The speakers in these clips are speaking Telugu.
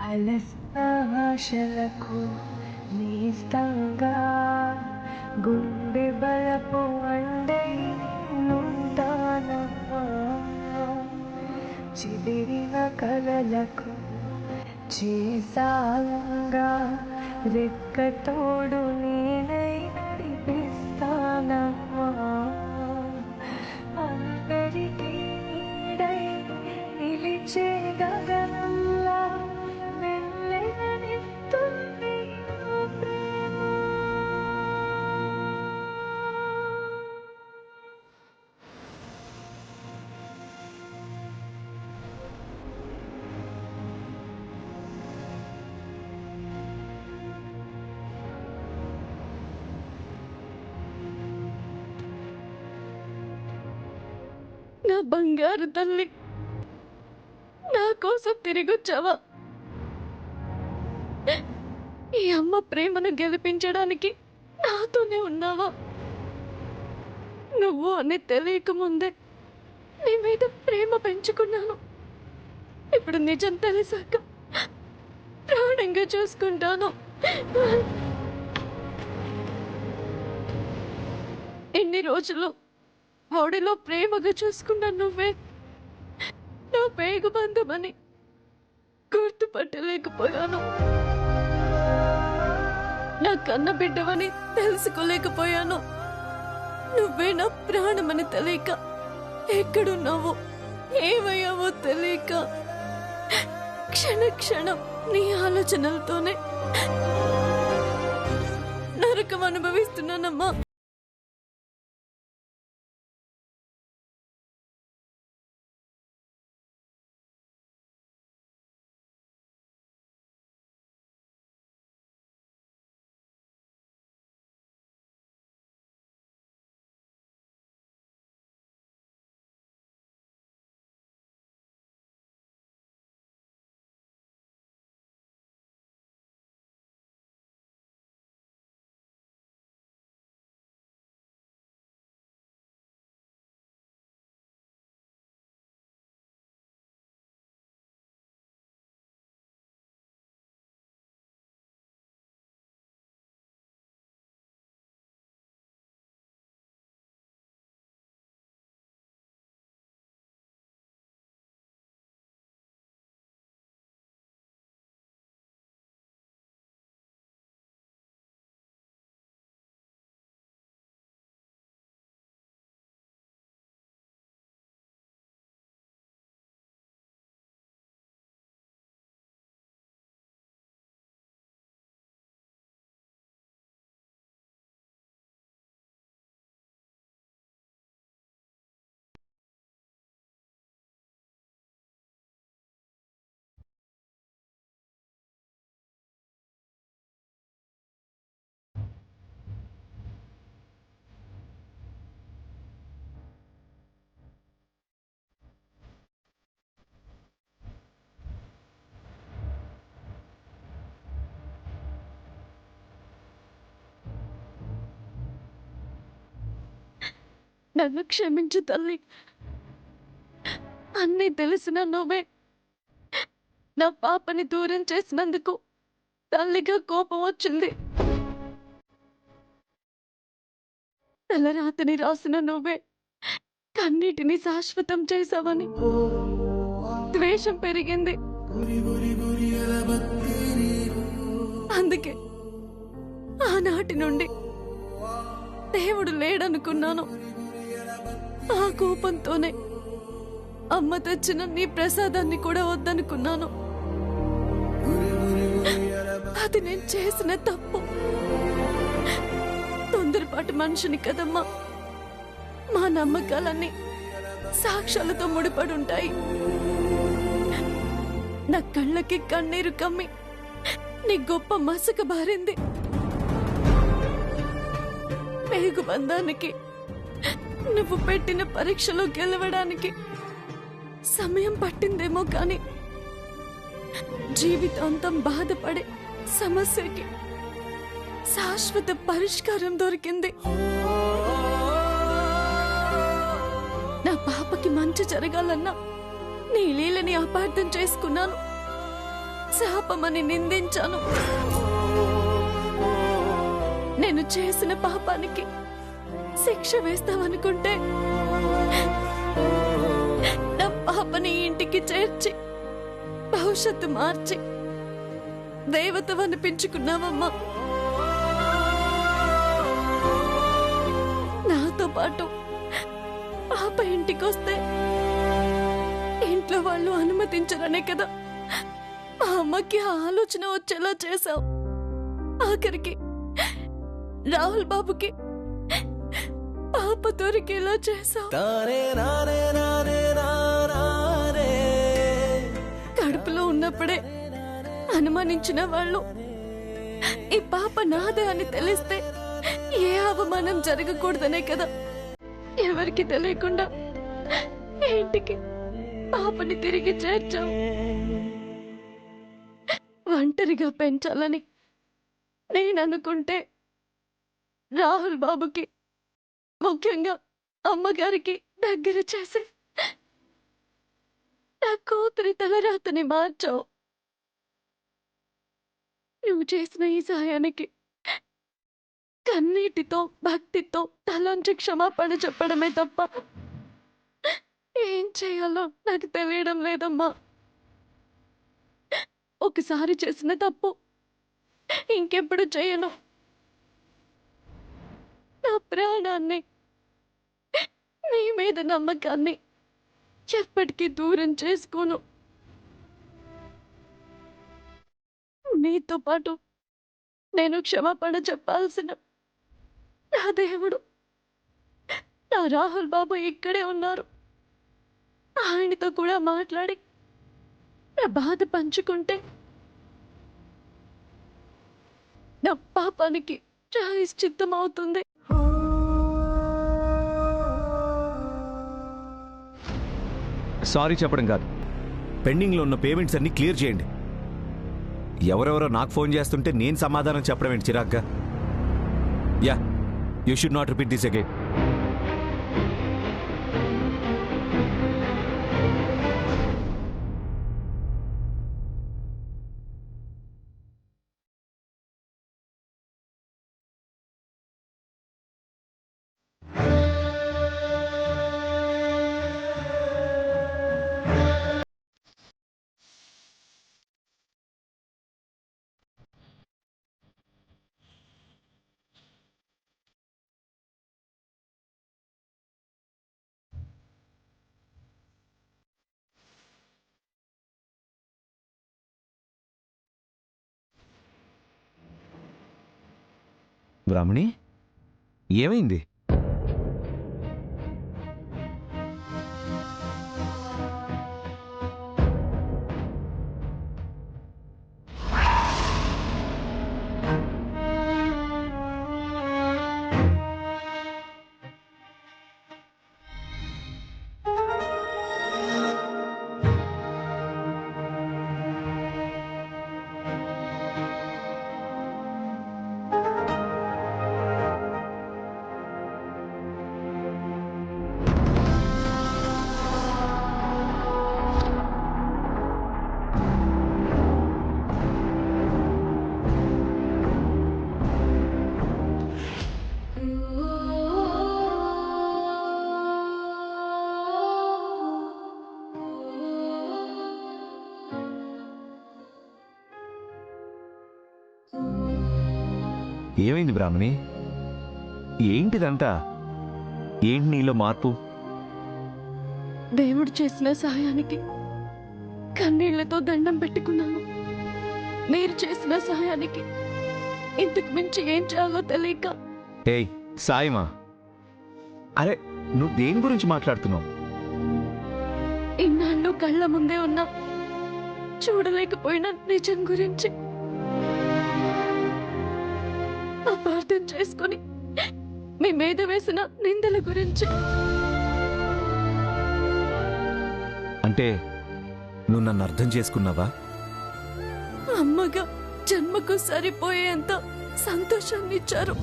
అలసిన ఆశలకు నేస్తంగా గుండె బలపు అండై నేనుంటానమ్మా. చెదిరిన కలలకు చేసాలంగా రెక్కతోడు నేనై నడిపిస్తానమ్మా. అందరికీ నీడై నిలిచే గగనంలా వెన్నెలనిస్తుంది నా ప్రేమ. నా బంగారు తల్లి, నా కోసం తిరిగొచ్చావా? ఈ అమ్మ ప్రేమను గెలిపించడానికి నాతోనే ఉన్నావా? నువ్వు అని తెలియకముందే నీ మీద ప్రేమ పెంచుకున్నాను. ఇప్పుడు నిజం తెలిసాక ప్రాణంగా చూసుకుంటాను. ఎన్ని రోజులు ఒడిలో ప్రేమగా చూసుకున్నా నువ్వే నా పేగు బంధమని గుర్తుపట్టలేకపోయాను. నా కన్న బిడ్డవని తెలుసుకోలేకపోయాను. నువ్వే నా ప్రాణమని తెలియక, ఎక్కడున్నావో ఏమయ్యావో తెలియక క్షణ క్షణం నీ ఆలోచనలతోనే నరకం అనుభవిస్తున్నానమ్మా. నన్ను క్షమించు తల్లి. అన్నీ తెలిసిన నువ్వే నా పాపని దూరం చేసినందుకు తల్లిగా కోపం వచ్చింది. తలరాతని రాసిన నువ్వే కన్నీటిని శాశ్వతం చేశావని ద్వేషం పెరిగింది. అందుకే ఆనాటి నుండి దేవుడు లేడనుకున్నాను. ఆ కోపంతోనే అమ్మ తెచ్చిన నీ ప్రసాదాన్ని కూడా వద్దనుకున్నాను. అది నేను చేసిన తప్పు. తొందరపాటు మనిషిని కదమ్మా. మా నమ్మకాలన్నీ సాక్ష్యాలతో ముడిపడుంటాయి. నా కళ్ళకి కన్నీరు కమ్మి నీ గొప్ప మసక బారింది. పేగు బంధానికి నువ్వు పెట్టిన పరీక్షలో గెలవడానికి సమయం పట్టిందేమో కానీ జీవితాంతం బాధపడే సమస్యకి శాశ్వత పరిష్కారం దొరికింది. నా పాపకి మంచి జరగాలన్నా నీ లీలని అపార్థం చేసుకున్నాను. శాపమని నిందించాను. నేను చేసిన పాపానికి శిక్ష వేస్తావనుకుంటే నా పాపని ఇంటికి చేర్చి భవిష్యత్తు మార్చి దేవతవనిపించుకున్నావమ్మా. నాతో పాటు పాప ఇంటికొస్తే ఇంట్లో వాళ్ళు అనుమతించరనే కదా మా అమ్మకి ఆ ఆలోచన వచ్చేలా చేశావు. ఆఖరికి రాహుల్ బాబుకి పాప దొరికేలా చేశావు. కడుపులో ఉన్నప్పుడే అనుమానించిన వాళ్ళు ఈ పాప నాదే అని తెలిస్తే ఏ అవమానం జరగకూడదనే కదా ఎవరికి తెలియకుండా ఇంటికి పాపని తిరిగి చేర్చావు. ఒంటరిగా పెంచాలని నేను అనుకుంటే రాహుల్ బాబుకి ముఖ్యంగా అమ్మగారికి దగ్గర చేసి నా కూతురి తలరాతని మార్చావు. నువ్వు చేసిన ఈ సాయానికి కన్నీటితో భక్తితో తలంచి క్షమాపణ చెప్పడమే తప్ప ఏం చేయాలో నాకు తెలియడం లేదమ్మా. ఒకసారి చేసిన తప్పు ఇంకెప్పుడు చేయను. నా ప్రాణాన్ని నీ మీద నమ్మకాన్ని ఎప్పటికీ దూరం చేసుకోను. నీతో పాటు నేను క్షమాపణ చెప్పాల్సిన నా దేవుడు నా రాహుల్ బాబు ఇక్కడే ఉన్నారు. ఆయనతో కూడా మాట్లాడి నా బాధ పంచుకుంటే నా పాపానికి ప్రాయశ్చిత్తం అవుతుంది. సారీ చెప్పడం కాదు, పెండింగ్లో ఉన్న పేమెంట్స్ అన్ని క్లియర్ చేయండి. ఎవరెవరో నాకు ఫోన్ చేస్తుంటే నేను సమాధానం చెప్పడం ఏంటి చిరాగ్గా? Yeah, you should not repeat this again. Brahmani, ఏమైంది? ఏమైంది బ్రాహ్మణి? ఏంటిదంతా? ఏంటి నీలో మార్పు? దేవుడు చేసిన సహాయానికి కన్నీళ్లతో దండం పెట్టుకున్నాను. మీరు చేసిన సహాయానికి ఇంతకు మించి ఏం చేయాలో తెలియక. ఏయ్ సాయిమా, అరే నువ్వు దేని గురించి మాట్లాడుతున్నావు? ఇన్నాళ్ళు కళ్ళ ముందే ఉన్నా చూడలేకపోయిన నిజం గురించి అపార్థం చేసుకొని మీ మీద వేసిన నిందల గురించి. అంటే నువ్వు నన్ను అర్థం చేసుకున్నావా? అమ్మగా జన్మకు సరిపోయేంత సంతోషాన్ని ఇచ్చారు.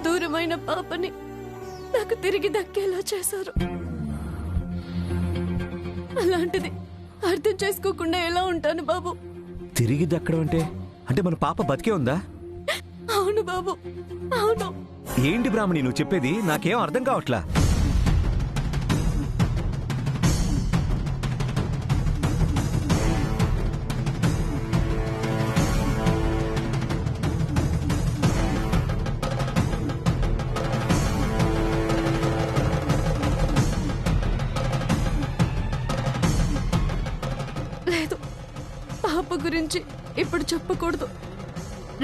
దూరమైన పాపని నాకు తిరిగి దక్కేలా చేశారు. అలాంటిది అర్థం చేసుకోకుండా ఎలా ఉంటాను బాబు? తిరిగి దక్కడం అంటే అంటే మన పాప బతికే ఉందా? అవును బాబు, అవును. ఏంటి బ్రాహ్మణి నువ్వు చెప్పేది? నాకేం అర్థం కావట్లా. లేదు, పాప గురించి ఇప్పుడు చెప్పకూడదు.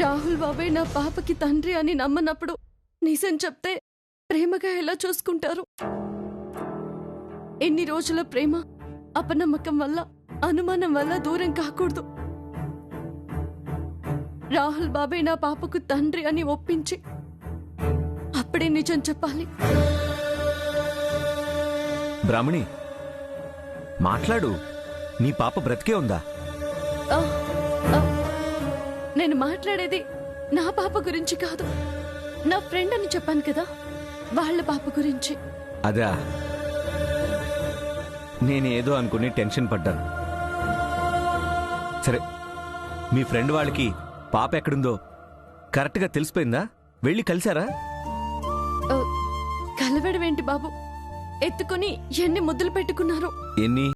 రాహుల్ బాబాయ్ నా పాపకి తండ్రి అని నమ్మనప్పుడు నిజం చెప్తే ప్రేమగా ఎలా చూసుకుంటారు? ఎన్ని రోజుల ప్రేమ అపనమ్మకం వల్ల, అనుమానం వల్ల దూరం కాకూడదు. రాహుల్ బాబాయ్ నా పాపకు తండ్రి అని ఒప్పించి అప్పుడే నిజం చెప్పాలి. బ్రాహ్మణి మాట్లాడు. నీ పాప బ్రతికే ఉందా? ఆ, ఆ, నేను మాట్లాడేది నా పాప గురించి కాదు, నా ఫ్రెండ్ అని చెప్పాను కదా, వాళ్ళ పాప గురించి. అదా, నేనేదో అనుకుని టెన్షన్ పడ్డాను. సరే, మీ ఫ్రెండ్ వాళ్ళకి పాప ఎక్కడుందో కరెక్ట్గా తెలిసిపోయిందా? వెళ్ళి కలిశారా? ఆ, కలవడమేంటి బాబు, ఎత్తుకుని ఎన్ని ముద్దులు పెట్టుకున్నారు. ఎన్ని?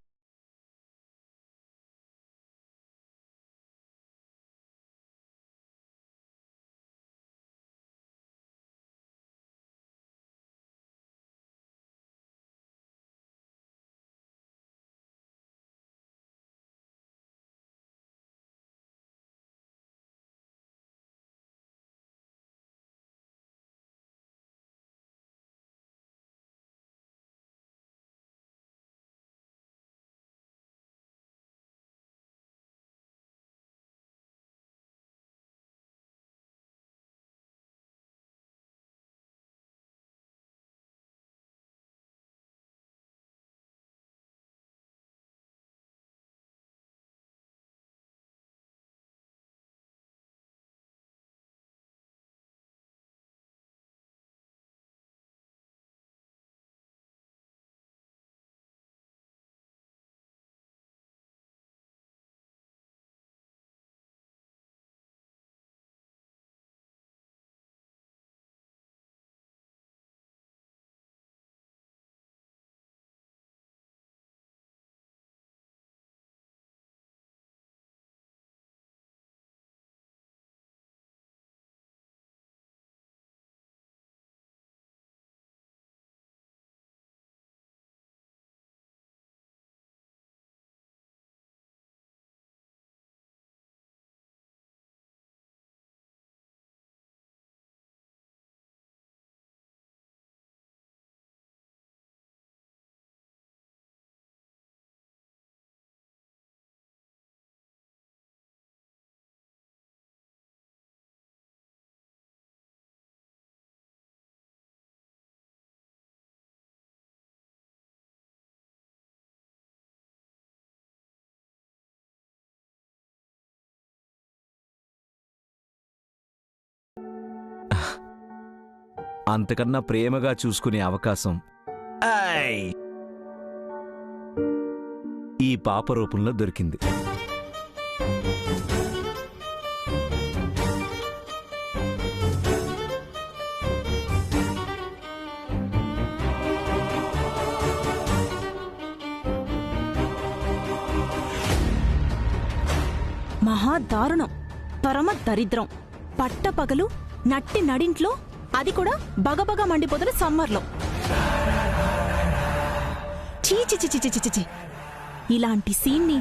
అంతకన్నా ప్రేమగా చూసుకునే అవకాశం ఈ పాప రూపంలో దొరికింది. మహాదారుణం, పరమ దరిద్రం. పట్టపగలు నట్టి నడింట్లో, అది కూడా బగబగ మండిపోతున్న సమ్మర్లో. చీచిచిచిచిచిచి, ఇలాంటి సీన్ని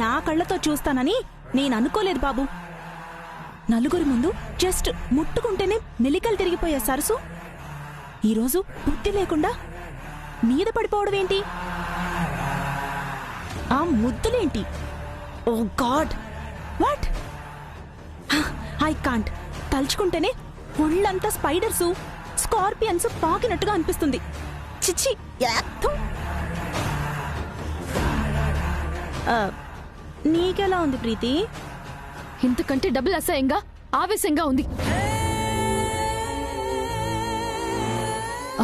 నా కళ్ళతో చూస్తానని నేను అనుకోలేదు బాబు. నలుగురి ముందు జస్ట్ ముట్టుకుంటేనే మెలికలు తిరిగిపోయే సరసు ఈరోజు బుద్ధి లేకుండా మీద పడిపోవడమేంటి? ఆ ముద్దులేంటి? ఓ గాడ్, వాట్? I can't. తలుచుకుంటేనే ఒళ్ళంతా స్పైడర్సు, స్కార్పియన్స్ పాకినట్టుగా అనిపిస్తుంది. చిచ్చి, నీకెలా ఉంది ప్రీతి? ఇంతకంటే డబుల్ అసహ్యంగా, ఆవేశంగా ఉంది.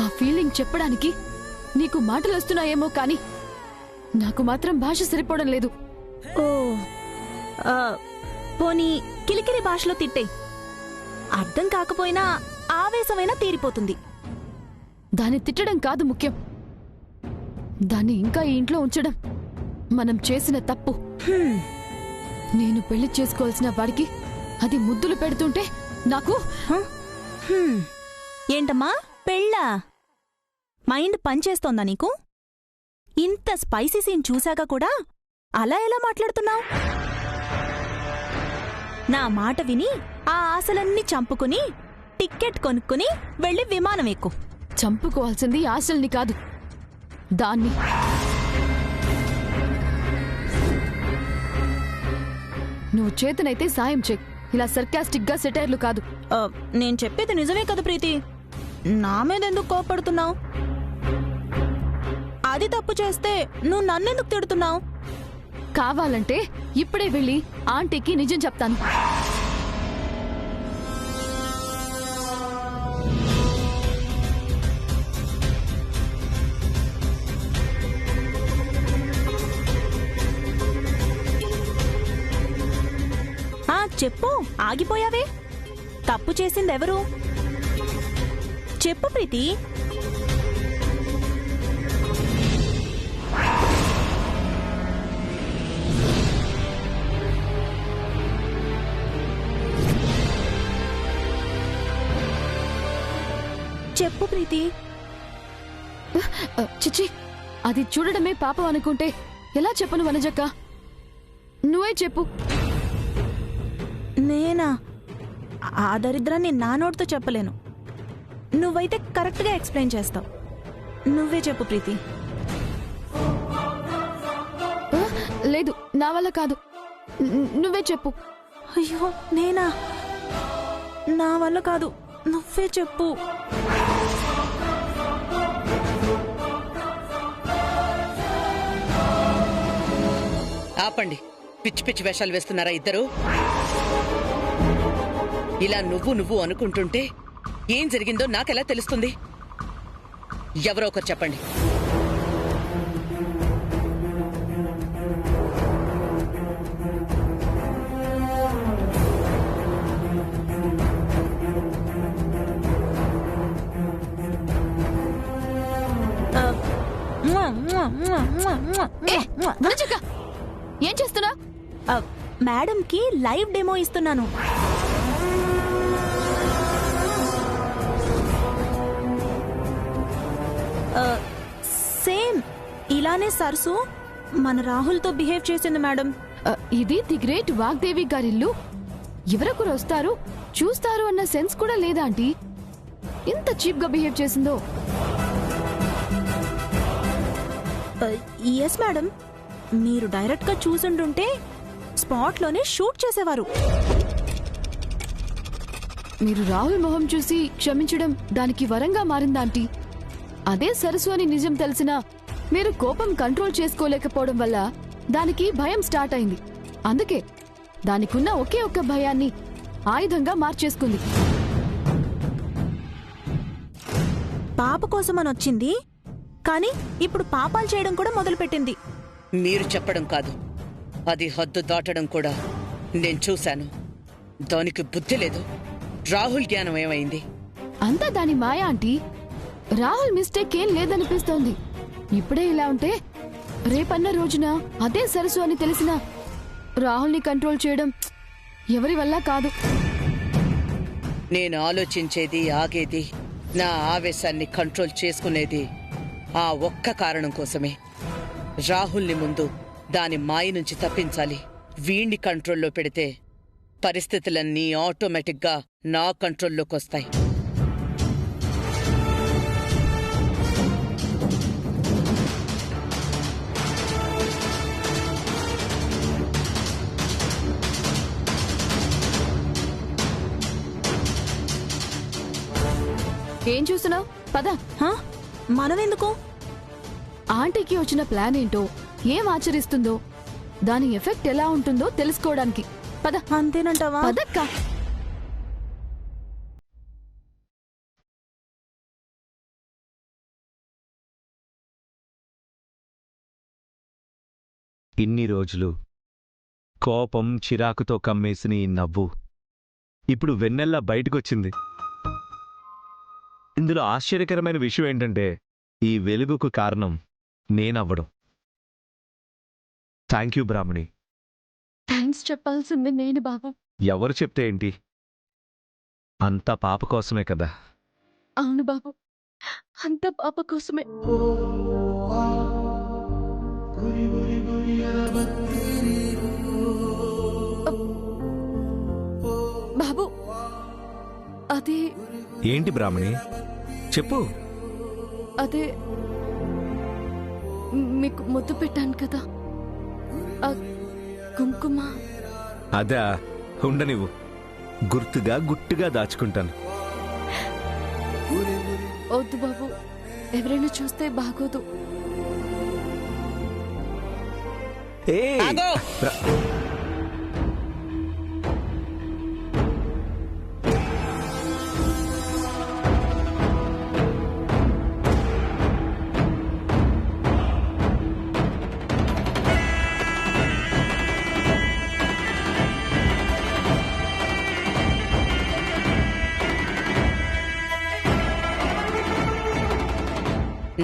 ఆ ఫీలింగ్ చెప్పడానికి నీకు మాటలు వస్తున్నాయేమో కానీ నాకు మాత్రం భాష సరిపోవడం లేదు. ఓ ఆ, పోనీ కిలికిరి భాషలో తిట్టే. అర్థం కాకపోయినా ఆవేశమైనా తీరిపోతుంది. దాన్ని తిట్టడం కాదు ముఖ్యం, దాన్ని ఇంకా ఈ ఇంట్లో ఉంచడం మనం చేసిన తప్పు. హ్మ్, నేను పెళ్లి చేసుకోవాల్సిన వాడికి అది ముద్దులు పెడుతుంటే నాకు హ్మ్. ఏంటమ్మా పెళ్ళా? మైండ్ పనిచేస్తోందా నీకు? ఇంత స్పైసీ సీన్ చూశాక కూడా అలా ఎలా మాట్లాడుతున్నావు? నా మాట విని ఆ ఆశలన్నీ చంపుకుని టిక్కెట్ కొనుక్కుని వెళ్ళి విమానం ఎక్కు. చంపుకోవాల్సింది ఆశల్ని కాదు, దాన్ని. నువ్వు చేతనైతే సాయం చెయ్, ఇలా సర్కాస్టిక్ గా సెటైర్లు కాదు. నేను చెప్పేది నిజమే కదా ప్రీతి, నా మీద ఎందుకు కోపడుతున్నావు? అది తప్పు చేస్తే నువ్వు నన్నెందుకు తిడుతున్నావు? కావాలంటే ఇప్పుడే వెళ్ళి ఆంటీకి నిజం చెప్తాను. చెప్పు, ఆగిపోయావే? తప్పు చేసిందెవరు? చెప్పు ప్రీతి. చెప్పు ప్రీతి. చిచి, అది చూడడమే పాపం అనుకుంటే ఎలా చెప్పను వనజక్క? నువ్వే చెప్పు. నేనా? ఆ దరిద్రాన్ని నా నోటితో చెప్పలేను. నువ్వైతే కరెక్ట్గా ఎక్స్ప్లెయిన్ చేస్తావు. నువ్వే చెప్పు ప్రీతి. లేదు, నా వల్ల కాదు, నువ్వే చెప్పు. అయ్యో నేనా? నా వల్ల కాదు, నువ్వే చెప్పు. ఆపండి, పిచ్చి పిచ్చి వేషాలు వేస్తున్నారా ఇద్దరు? ఇలా నువ్వు అనుకుంటుంటే ఏం జరిగిందో నాకెలా తెలుస్తుంది? ఎవరో ఒకరు చెప్పండి. వనజక్క, ఏం చేస్తున్నా? మేడంకి లైవ్ డెమో ఇస్తున్నాను. సేమ్ ఇలానే సరసు మన రాహుల్తో బిహేవ్ చేసింది మేడం. ఇది ది గ్రేట్ వాగ్దేవి గారిల్లు. ఎవరొకరు వస్తారు చూస్తారు అన్న సెన్స్ కూడా లేదా ఆంటీ? ఇంత చీప్ గా బిహేవ్ చేసిందో. ఎస్ మేడం, మీరు డైరెక్ట్ గా చూసుంటుంటే స్పాట్ లోనే షూట్ చేసేవారు. మీరు రాహుల్ మొహం చూసి క్షమించడం దానికి వరంగా మారిందా ఆంటీ? అదే సరస్సు అని నిజం తెలిసినా మీరు కోపం కంట్రోల్ చేసుకోలేకపోవడం వల్ల దానికి భయం స్టార్ట్ అయింది. అందుకే దానికున్న ఒకే ఒక్క భయాన్ని ఆయుధంగా మార్చేసుకుంది. పాప కోసమని వచ్చింది, కానీ ఇప్పుడు పాపాలు చేయడం కూడా మొదలుపెట్టింది. మీరు చెప్పడం కాదు, అది హద్దు దాటడం కూడా నేను చూశాను. దానికి బుద్ధి లేదు. రాహుల్ జ్ఞానం ఏమైంది? అంతా దాని మాయ ఆంటీ. రాహుల్ మిస్టేక్ ఏం లేదనిపిస్తోంది. ఇప్పుడే ఇలా ఉంటే రేపన్న రోజున అదే సరస్సు అని తెలిసినా రాహుల్ని కంట్రోల్ చేయడం ఎవరి వల్ల కాదు. నేను ఆలోచించేది, ఆగేది, నా ఆవేశాన్ని కంట్రోల్ చేసుకునేది ఆ ఒక్క కారణం కోసమే. రాహుల్ని ముందు దాని మాయ నుంచి తప్పించాలి. వీణ్ణి కంట్రోల్లో పెడితే పరిస్థితులన్నీ ఆటోమేటిక్గా నా కంట్రోల్లోకి వస్తాయి. ఏం చూస్తున్నావు? పద. మనమెందుకు? ఆంటీకి వచ్చిన ప్లాన్ ఏంటో, ఏం ఆచరిస్తుందో, దాని ఎఫెక్ట్ ఎలా ఉంటుందో తెలుసుకోవడానికి. పద. అంతేనంటావా? పదక్కా. ఇన్ని రోజులు కోపం చిరాకుతో కమ్మేసిన ఈ నవ్వు ఇప్పుడు వెన్నెల్లా బయటకొచ్చింది. ఇందులో ఆశ్చర్యకరమైన విషయం ఏంటంటే ఈ వెలుగుకు కారణం నేనవ్వడం. Thank you Brahmani. థ్యాంక్స్ చెప్పాల్సింది నేను బాబు. ఎవరు చెప్తే ఏంటి, అంతా పాప కోసమే కదా. అవును బాబు, అంత పాప కోసమే. బాబు అదే ఏంటి బ్రాహ్మణి, చెప్పు. అదే మీకు ముద్దు పెట్టాను కదా, ఆ కుంకుమ. అదా, ఉండనివ్వు, గుర్తుగా గుట్టుగా దాచుకుంటాను. వద్దు బాబు, ఎవరైనా చూస్తే బాగోదు. ఏయ్! ఆగో!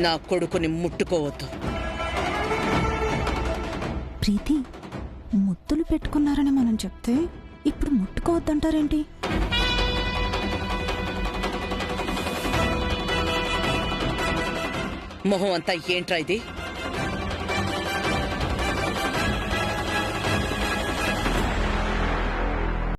నా కొడుకుని ముట్టుకోవద్దు. ప్రీతి, ముద్దులు పెట్టుకున్నారని మనం చెప్తే ఇప్పుడు ముట్టుకోవద్దంటారేంటి? మొహం అంతా ఏంట్రా ఇది?